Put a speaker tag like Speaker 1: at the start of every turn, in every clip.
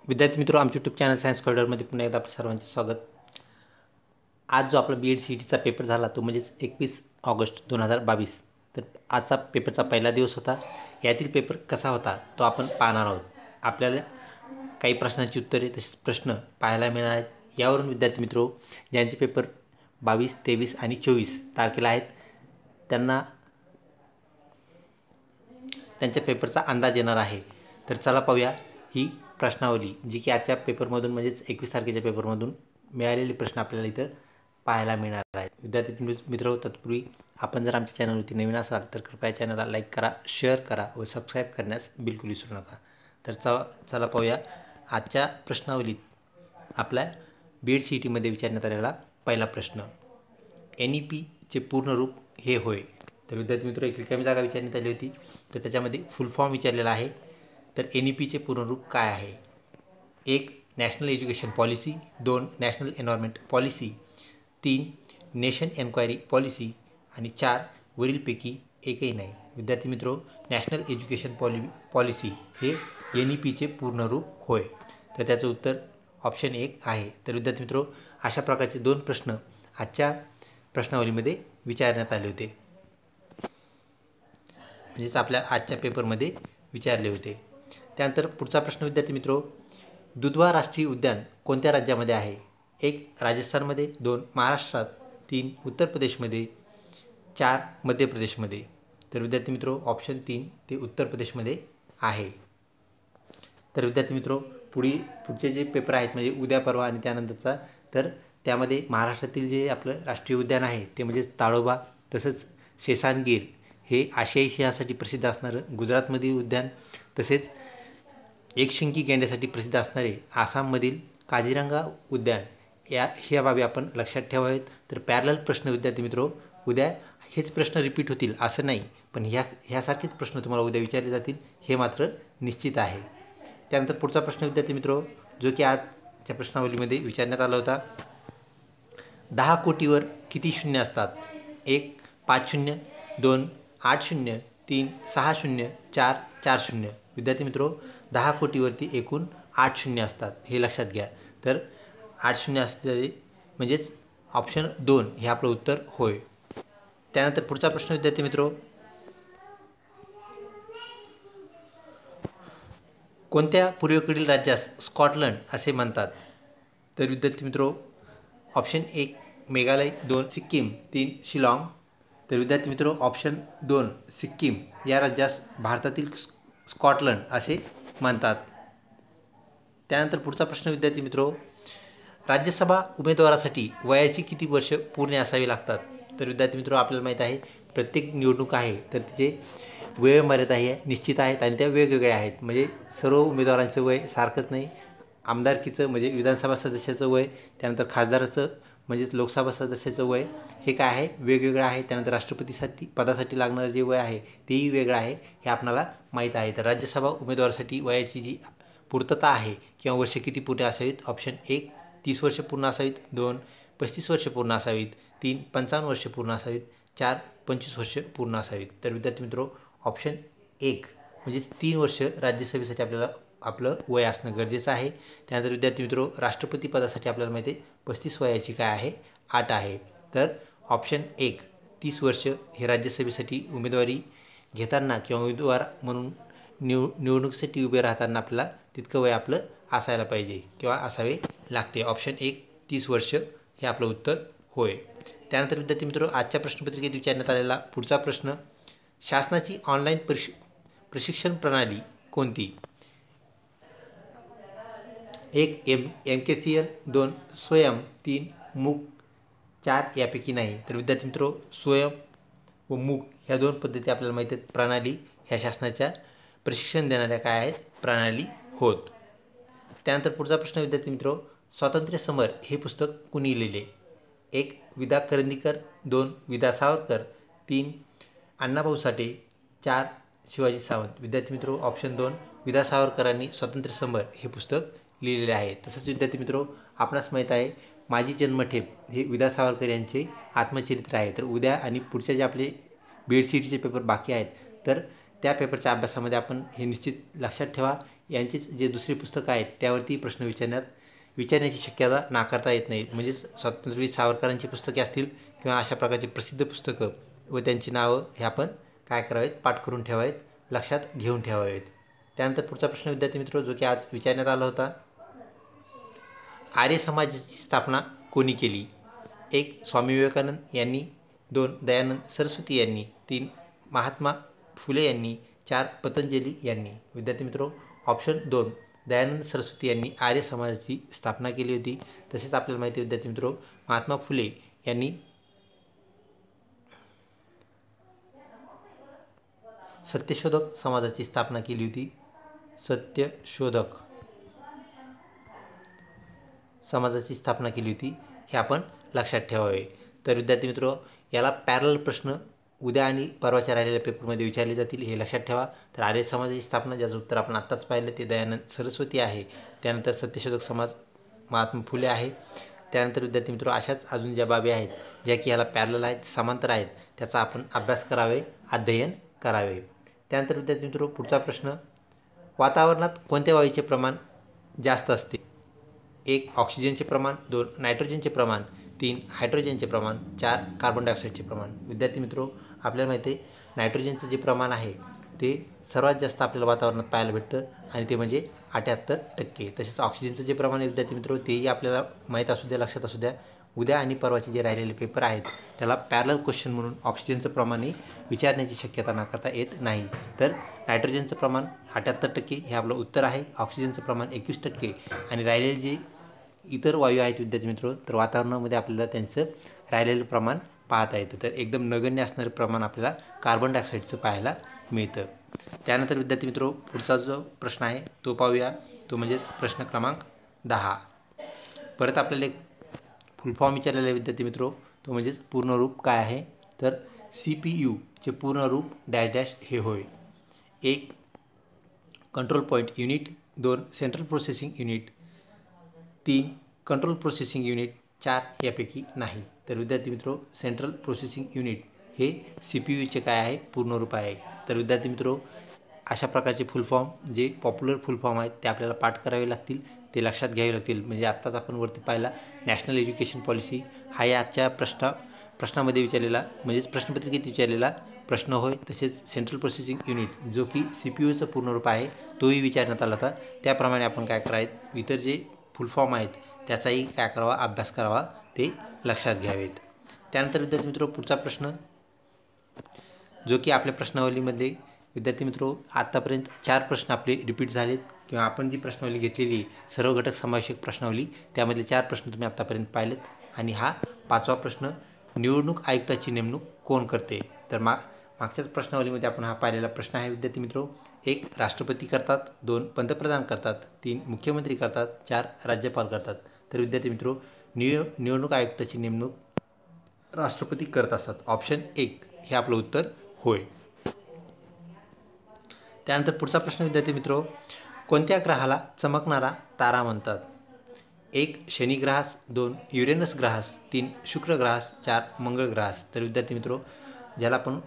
Speaker 1: विद्यार्थी मित्रों, आमच्या यूट्यूब चॅनल सायन्स कॉरिडॉरमध्ये पुन्हा एकदा आपल्या सर्वांचे स्वागत। आज जो आपला BEd CETचा पेपर झाला तो म्हणजेच 21 ऑगस्ट 2022। तर आजचा पेपरचा पहिला दिवस होता। यातील पेपर कसा होता तो आपण पाहणार आहोत। आपल्याला काही प्रश्नांची उत्तरे तसेच प्रश्न पाहायला मिळणार आहेत। यावरून विद्यार्थी मित्रों, ज्यांचे पेपर 22, 23 आणि 24 तारखेला आहेत त्यांना त्यांच्या पेपरचा अंदाज येणार आहे। तर चला पाहूया ही प्रश्नावली जी की आजच्या पेपरमधून म्हणजेच 21 तारखेच्या पेपरमधून मिळालेले प्रश्न आपल्याला इथं पाहायला मिळणार आहेत। विद्यार्थी मित्र, तत्पूर्वी आपण जर आमच्या चॅनलवरती नवीन असाल तर कृपया चॅनलला लाईक करा, शेअर करा व सबस्क्राईब करण्यास बिलकुल विसरू नका। तर चला पाहूया आजच्या प्रश्नावलीत आपल्या BEd CETमध्ये विचारण्यात आलेला पहिला प्रश्न। NEPचे पूर्ण रूप हे होय। तर विद्यार्थी मित्र, एक रिकामी जागा विचारण्यात आली होती तर त्याच्यामध्ये फुल फॉर्म विचारलेला आहे। तर NEPचे पूर्ण रूप काय आहे? 1. National education policy, 2. National environment policy, 3. Nation enquiry policy आणि 4. वरीलपैकी एकही नाही। विद्यार्थी मित्रों, नॅशनल एज्युकेशन पॉलिसी हे NEPचे पूर्ण रूप होय। तर त्याचं उत्तर ऑप्शन 1 आहे। तर विद्यार्थी मित्रों, अशा प्रकारचे 2 प्रश्न आजच्या प्रश्नावलीमध्ये विचारण्यात आले होते, म्हणजेच आपल्या आजच्या पेपरमध्ये विचारले होते। त्यानंतर पुढचा प्रश्न विद्यार्थी मित्रों, दुधवा राष्ट्रीय उद्यान कोणत्या राज्यामध्ये आहे? 1. राजस्थानमध्ये, 2. महाराष्ट्रात, 3. उत्तर प्रदेशमध्ये, 4. मध्य प्रदेशमध्ये। तर विद्यार्थी मित्रों, ऑप्शन 3 ते उत्तर प्रदेशमध्ये आहे। तर विद्यार्थी मित्रों, पुढचे जे पेपर आहेत म्हणजे उद्या, परवा आणि त्यानंतरचा, तर त्यामध्ये महाराष्ट्रातील जे आपलं राष्ट्रीय उद्यान आहे ते म्हणजेच ताडोबा, तसंच सेसानगीर हे आशियाई सिंहासाठी प्रसिद्ध असणारं गुजरातमधील उद्यान, तसेच एकशिंगी गेंड्यासाठी प्रसिद्ध असणारे आसाममधील काझीरंगा उद्यान ह्या बाबी आपण लक्षात ठेवावेत। तर पॅरलल प्रश्न विद्यार्थी मित्रों, उद्या हेच प्रश्न रिपीट होतील असं नाही, पण ह्यासारखेच प्रश्न तुम्हाला उद्या विचारले जातील हे मात्र निश्चित आहे। त्यानंतर पुढचा प्रश्न विद्यार्थी मित्रों, जो की आजच्या प्रश्नावलीमध्ये विचारण्यात आला होता, 10 कोटीवर किती शून्य असतात? 1. 5 शून्य, 2. 8 शून्य, 3. 6 शून्य, 4. 4 शून्य। विद्यार्थी मित्रों, 10 कोटीवरती एकूण 8 शून्य असतात हे लक्षात घ्या। तर 8 शून्य असलेले म्हणजेच ऑप्शन 2 हे आपलं उत्तर होय। त्यानंतर पुढचा प्रश्न विद्यार्थी मित्रों, कोणत्या पूर्वेकडील राज्यास स्कॉटलंड असे म्हणतात? तर विद्यार्थी मित्रों, ऑप्शन 1 मेघालय, 2 सिक्कीम, 3 शिलाँग। तर विद्यार्थी मित्रों, ऑप्शन 2 सिक्कीम या राज्यास भारतातील स्कॉटलंड असे म्हणतात। त्यानंतर पुढचा प्रश्न विद्यार्थी मित्रों, राज्यसभा उमेदवारासाठी वयाची किती वर्ष पूर्ण असावी लागतात? तर विद्यार्थी मित्रों, आपल्याला माहीत आहे प्रत्येक निवडणूक आहे तर तिचे वयोमर्यादा हे निश्चित आहेत आणि त्या वेगवेगळ्या आहेत। म्हणजे सर्व उमेदवारांचं वय सारखंच नाही। आमदारकीचं म्हणजे विधानसभा सदस्याचं वय, त्यानंतर खासदाराचं म्हणजेच लोकसभा सदस्याचं वय हे काय आहे, वेगवेगळं आहे। त्यानंतर राष्ट्रपतीसाठी पदासाठी लागणारं जे वय आहे तेही वेगळं आहे, हे आपल्याला माहीत आहे। तर राज्यसभा उमेदवारासाठी वयाची जी पूर्तता आहे किंवा वर्ष किती पूर्ण असावीत? ऑप्शन 1 30 वर्ष पूर्ण असावीत, 2 35 वर्ष पूर्ण असावीत, 3 55 वर्ष पूर्ण असावीत, 4 25 वर्ष पूर्ण असावीत। तर विद्यार्थी मित्रों, ऑप्शन 1 म्हणजेच 3 वर्ष राज्यसभेसाठी आपल्याला आपलं वय असणं गरजेचं आहे। त्यानंतर विद्यार्थी मित्रों, राष्ट्रपती पदासाठी आपल्याला माहिती आहे 35 वयाची काय आहे, अट आहे। तर ऑप्शन 1 30 वर्ष हे राज्यसभेसाठी उमेदवारी घेताना किंवा उमेदवार म्हणून निवडणुकीसाठी उभे राहताना आपल्याला तितकं वय आपलं असायला पाहिजे किंवा असावे लागते। ऑप्शन 1 30 वर्ष हे आपलं उत्तर होय। त्यानंतर विद्यार्थी मित्रों, आजच्या प्रश्नपत्रिकेत विचारण्यात आलेला पुढचा प्रश्न, शासनाची ऑनलाईन प्रशिक्षण प्रणाली कोणती? 1 MKCL, 2 स्वयं, 3 मूक, 4 यापैकी नाही। तर विद्यार्थी मित्रों, स्वयं व मूक ह्या 2 पद्धती आपल्याला माहीत आहेत प्रणाली ह्या शासनाच्या प्रशिक्षण देणाऱ्या काय आहेत, प्रणाली होत। त्यानंतर पुढचा प्रश्न विद्यार्थी मित्रों, स्वातंत्र्य समर हे पुस्तक कुणी लिहिले? 1 वि.दा. करंदीकर, 2 वि.दा. सावरकर, 3 अण्णाभाऊ साठे, 4 शिवाजी सावंत। विद्यार्थी मित्रों, ऑप्शन 2 वि.दा. सावरकरांनी स्वातंत्र्य समर हे पुस्तक लिहिलेले आहे। तसंच विद्यार्थी मित्रों, आपणास माहीत आहे माझी जन्मठेप हे वि.दा. सावरकर यांचे आत्मचरित्र आहे। तर उद्या आणि पुढचे जे आपले BEd CETचे पेपर बाकी आहेत तर त्या पेपरच्या अभ्यासामध्ये आपण हे निश्चित लक्षात ठेवा, यांचेच जे दुसरे पुस्तकं आहेत त्यावरती प्रश्न विचारण्याची शक्यता नाकारता येत नाही. म्हणजेच स्वातंत्र्यवीर सावरकरांची पुस्तके असतील किंवा अशा प्रकारची प्रसिद्ध पुस्तकं व त्यांची नावं हे आपण काय करावेत, पाठ करून ठेवावेत, लक्षात घेऊन ठेवावेत. त्यानंतर पुढचा प्रश्न विद्यार्थी मित्र जो की आज विचारण्यात आला होता, आर्य समाजाची स्थापना कोणी केली? 1. स्वामी विवेकानंद यांनी, 2. दयानंद सरस्वती यांनी, 3. महात्मा फुले यांनी, 4. पतंजली यांनी. विद्यार्थी मित्रो, ऑप्शन 2 दयानंद सरस्वती यांनी आर्य समाजाची स्थापना केली होती. तसेच आपल्याला माहिती आहे विद्यार्थी मित्रो, महात्मा फुले यांनी सत्यशोधक समाजाची स्थापना केली होती. सत्यशोधक समाजाची स्थापना केली होती, हे आपण लक्षात ठेवावे. तर विद्यार्थी मित्रो, याला पॅरल प्रश्न उद्या आणि परवाच्या राहिलेल्या पेपरमध्ये विचारले जातील, हे लक्षात ठेवा. तर आर्य समाजाची स्थापना ज्याचं उत्तर आपण आत्ताच पाहिलं ते दयानंद सरस्वती आहे. त्यानंतर सत्यशोधक समाज महात्मा फुले आहे. त्यानंतर विद्यार्थी मित्रो, अशाच अजून ज्या बाबी आहेत ज्या की याला पॅरल आहेत, समांतर आहेत, त्याचा आपण अभ्यास करावे, अध्ययन करावे. त्यानंतर विद्यार्थी मित्रो, पुढचा प्रश्न, वातावरणात कोणत्या वायूचे प्रमाण जास्त असते? 1. ऑक्सिजनचे प्रमाण, 2. नायट्रोजनचे प्रमाण, 3. हायड्रोजनचे प्रमाण, 4. कार्बन डायऑक्साईडचे प्रमाण. विद्यार्थी मित्रो, आपल्याला माहिती आहे नायट्रोजनचं जे प्रमाण आहे ते सर्वात जास्त आपल्याला वातावरणात पाहायला भेटतं आणि ते म्हणजे 78%. तसेच ऑक्सिजनचं जे प्रमाण आहे विद्यार्थी मित्रो, तेही आपल्याला माहीत असू द्या, लक्षात असू द्या. उद्या आणि परवाचे जे राहिलेले पेपर आहेत त्याला पॅरल क्वेश्चन म्हणून ऑक्सिजनचं प्रमाणही विचारण्याची शक्यता नाकारता येत नाही. तर नायट्रोजनचं प्रमाण 78% हे आपलं उत्तर आहे, ऑक्सिजनचं प्रमाण 21% आणि राहिलेले जे इतर वायू आहेत विद्यार्थी मित्रो, तर वातावरणामध्ये आपल्याला त्यांचं राहिलेलं प्रमाण पाहता येतं. तर एकदम नगण्य असणारं प्रमाण आपल्याला कार्बन डायऑक्साईडचं पाहायला मिळतं. त्यानंतर विद्यार्थी मित्रो, पुढचा जो प्रश्न आहे तो पाहूया. तो म्हणजेच प्रश्न क्रमांक 10. परत आपल्याला एक फुल फॉर्म विचारलेला आहे विद्यार्थी मित्रो, तो म्हणजेच पूर्ण रूप काय आहे? तर CPU चे पूर्ण रूप डॅश डॅश हे होय. 1. Control point unit, 2. Central processing unit, 3. Control processing unit, 4 यापैकी नाही. तर विद्यार्थी मित्रो, सेंट्रल प्रोसेसिंग युनिट हे CPU चे काय आहे? पूर्ण रूप आहे. तर विद्यार्थी मित्रो, अशा प्रकारचे फुल फॉर्म जे पॉप्युलर फुल फॉर्म आहेत ते आपल्याला पाठ करावे लागतील, ते लक्षात घ्यावे लागतील. म्हणजे आत्ताच आपण वरती पाहिला नॅशनल एज्युकेशन पॉलिसी हा याच्या प्रश्नामध्ये विचारलेला म्हणजेच प्रश्नपत्रिकेत विचारलेला प्रश्न होय. तसेच सेंट्रल प्रोसेसिंग युनिट जो की CPUचं पूर्ण रूप आहे तोही विचारण्यात आला होता. त्याप्रमाणे आपण काय करायचं, इतर जे फुल फॉर्म आहेत त्याचाही काय करावा, अभ्यास करावा, ते लक्षात घ्यावेत. त्यानंतर विद्यार्थी मित्रो, पुढचा प्रश्न जो की आपल्या प्रश्नावलीमध्ये विद्यार्थी मित्रो आत्तापर्यंत 4 प्रश्न आपले रिपीट झालेत किंवा आपण जी प्रश्नावली घेतलेली सर्व घटक समावेशक प्रश्नावली त्यामधले 4 प्रश्न तुम्ही आत्तापर्यंत पाहिलेत. आणि हा 5वा प्रश्न, निवडणूक आयुक्ताची नेमणूक कोण करते? तर मागच्याच प्रश्नावलीमध्ये आपण हा पाहिलेला प्रश्न आहे विद्यार्थी मित्रो. 1. राष्ट्रपती करतात, 2. पंतप्रधान करतात, 3. मुख्यमंत्री करतात, 4. राज्यपाल करतात. तर विद्यार्थी मित्रो, निवडणूक आयुक्ताची नेमणूक राष्ट्रपती करत असतात. ऑप्शन 1 हे आपलं उत्तर होय. त्यानंतर पुढचा प्रश्न विद्यार्थी मित्रो, कोणत्या ग्रहाला चमकणारा तारा म्हणतात? 1. शनी ग्रहास, 2. युरेनस ग्रहास, 3. शुक्र ग्रहास, 4. मंगळ ग्रहास. तर विद्यार्थी मित्रो, ज्याला आपण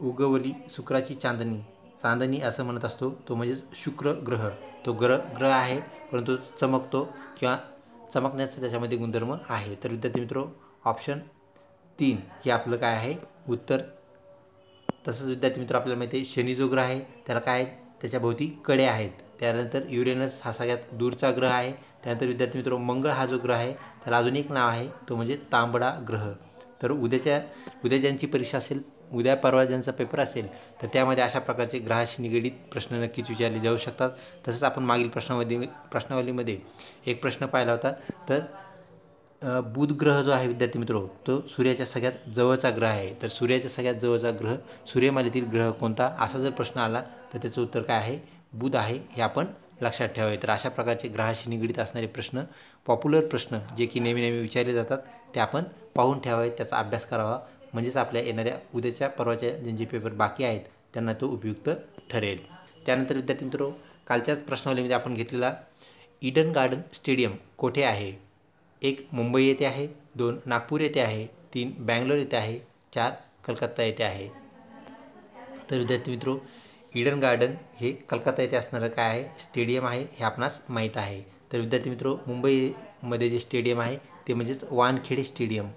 Speaker 1: उगवली शुक्राची चांदणी असं म्हणत असतो तो म्हणजेच शुक्र ग्रह. तो ग्रह आहे परंतु चमकतो किंवा चमकण्याचा त्याच्यामध्ये गुणधर्म आहे. तर विद्यार्थी मित्रो, ऑप्शन 3 हे आपलं काय आहे? उत्तर. तसंच विद्यार्थी मित्र आपल्याला माहिती आहे शनी जो ग्रह आहे त्याला काय, त्याच्या भोवती कडे आहेत. त्यानंतर युरेनस हा सगळ्यात दूरचा ग्रह आहे. त्यानंतर विद्यार्थी मित्र मंगळ हा जो ग्रह आहे त्याला अजून एक नाव आहे, तो म्हणजे तांबडा ग्रह. तर उद्या ज्यांची परीक्षा असेल, उद्या परवा ज्यांचा पेपर असेल, तर त्यामध्ये अशा प्रकारचे ग्रहाशी निगडीत प्रश्न नक्कीच विचारले जाऊ शकतात. तसंच आपण मागील प्रश्नावलीमध्ये एक प्रश्न पाहिला होता. तर बुध ग्रह जो आहे विद्यार्थी मित्रो तो सूर्याच्या सगळ्यात जवळचा ग्रह आहे. तर सूर्याच्या सगळ्यात जवळचा ग्रह सूर्यमालेतील ग्रह कोणता, असा जर प्रश्न आला तर त्याचं उत्तर काय आहे? बुध आहे, हे आपण लक्षात ठेवावे. तर अशा प्रकारचे ग्रहाशी निगडीत असणारे प्रश्न, पॉप्युलर प्रश्न जे की नेहमी विचारले जातात ते आपण पाहून ठेवावे, त्याचा अभ्यास करावा. म्हणजेच आपल्या येणाऱ्या उद्याच्या परवाच्या ज्यांचे पेपर बाकी आहेत त्यांना तो उपयुक्त ठरेल. त्यानंतर विद्यार्थी मित्रो, कालच्याच प्रश्नावलीमध्ये आपण घेतलेला ईडन गार्डन स्टेडियम कोठे आहे? 1. मुंबई येथे आहे, 2. नागपूर येथे आहे, 3. बँगलोर येथे आहे, 4. कलकत्ता येथे आहे. तर विद्यार्थी मित्रो, ईडन गार्डन हे कलकत्ता येथे असणारं काय आहे स्टेडियम आहे हे आपणास माहीत आहे. तर विद्यार्थी मित्रो मुंबईमध्ये जे स्टेडियम आहे ते म्हणजेच वानखेडे स्टेडियम,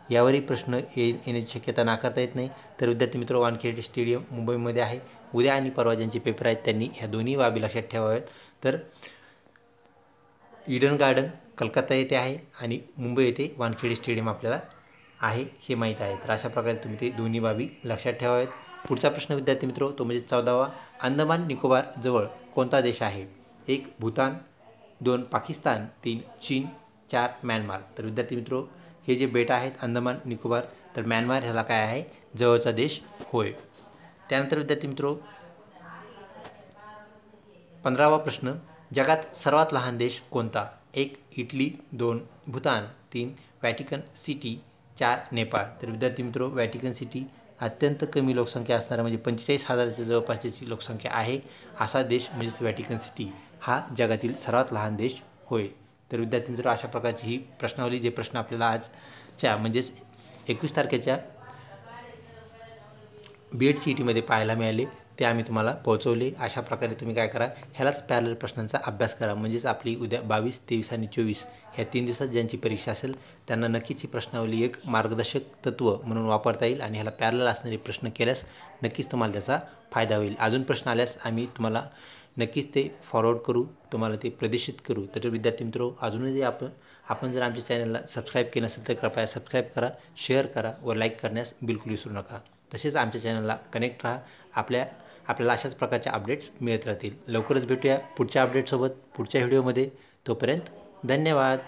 Speaker 1: यावरही प्रश्न येण्याची शक्यता नाकारता येत नाही. तर विद्यार्थी मित्रो वानखेडे स्टेडियम मुंबईमध्ये आहे. उद्या आणि परवा ज्यांचे पेपर आहेत त्यांनी ह्या दोन्ही बाबी लक्षात ठेवाव्यात. तर ईडन गार्डन कलकत्ता येथे आहे आणि मुंबई येथे वानखेडे स्टेडियम आपल्याला आहे हे माहीत आहे. तर अशा प्रकारे तुम्ही ते दोन्ही बाबी लक्षात ठेवाव्यात. पुढचा प्रश्न विद्यार्थी मित्रो तो म्हणजे 14वा. अंदमान निकोबार जवळ कोणता देश आहे? 1 भूतान, 2 पाकिस्तान, 3 चीन, 4 म्यानमार. तर विद्यार्थी मित्रो हे जे बेट आहेत अंदमान निकोबार, तर म्यानमार ह्याला काय आहे जवळचा देश होय. त्यानंतर विद्यार्थी मित्रो 15वा प्रश्न, जगात सर्वात लहान देश कोणता? 1 Italy, 2 Bhutan, 3 Vatican city, 4 Nepal. तर विद्यार्थी मित्रो व्हॅटिकन सिटी अत्यंत कमी लोकसंख्या असणारा म्हणजे 45,000च्या जवळपास त्याची लोकसंख्या आहे असा देश म्हणजेच व्हॅटिकन सिटी हा जगातील सर्वात लहान देश होय. तर विद्यार्थी मित्रो अशा प्रकारची ही प्रश्नावली जे प्रश्न आपल्याला आजच्या म्हणजेच 21 तारखेच्या BED CETमध्ये पाहायला मिळाले ते आम्ही तुम्हाला पोहोचवले. अशा प्रकारे तुम्ही काय करा ह्यालाच पॅरलल प्रश्नांचा अभ्यास करा म्हणजेच आपली उद्या 22, 23 आणि 24 ह्या 3 दिवसात ज्यांची परीक्षा असेल त्यांना नक्कीच ही प्रश्नावली एक मार्गदर्शक तत्त्व म्हणून वापरता येईल आणि ह्याला पॅरलल असणारे प्रश्न केल्यास नक्कीच तुम्हाला त्याचा फायदा होईल. अजून प्रश्न आल्यास आम्ही तुम्हाला नक्कीच ते फॉरवर्ड करू, तुम्हाला ते प्रदर्शित करू. तर विद्यार्थी मित्रो अजूनही आपण जर आमच्या चॅनलला सबस्क्राईब केलं नसेल तर कृपया सबस्क्राईब करा, शेअर करा व लाईक करण्यास बिलकुल विसरू नका. तसेच आमच्या चॅनलला कनेक्ट राहा. आपल्याला अशाच प्रकारच्या अपडेट्स मिळत राहतील. लवकरच भेटूया पुढच्या अपडेटसोबत पुढच्या व्हिडिओमध्ये. तोपर्यंत धन्यवाद.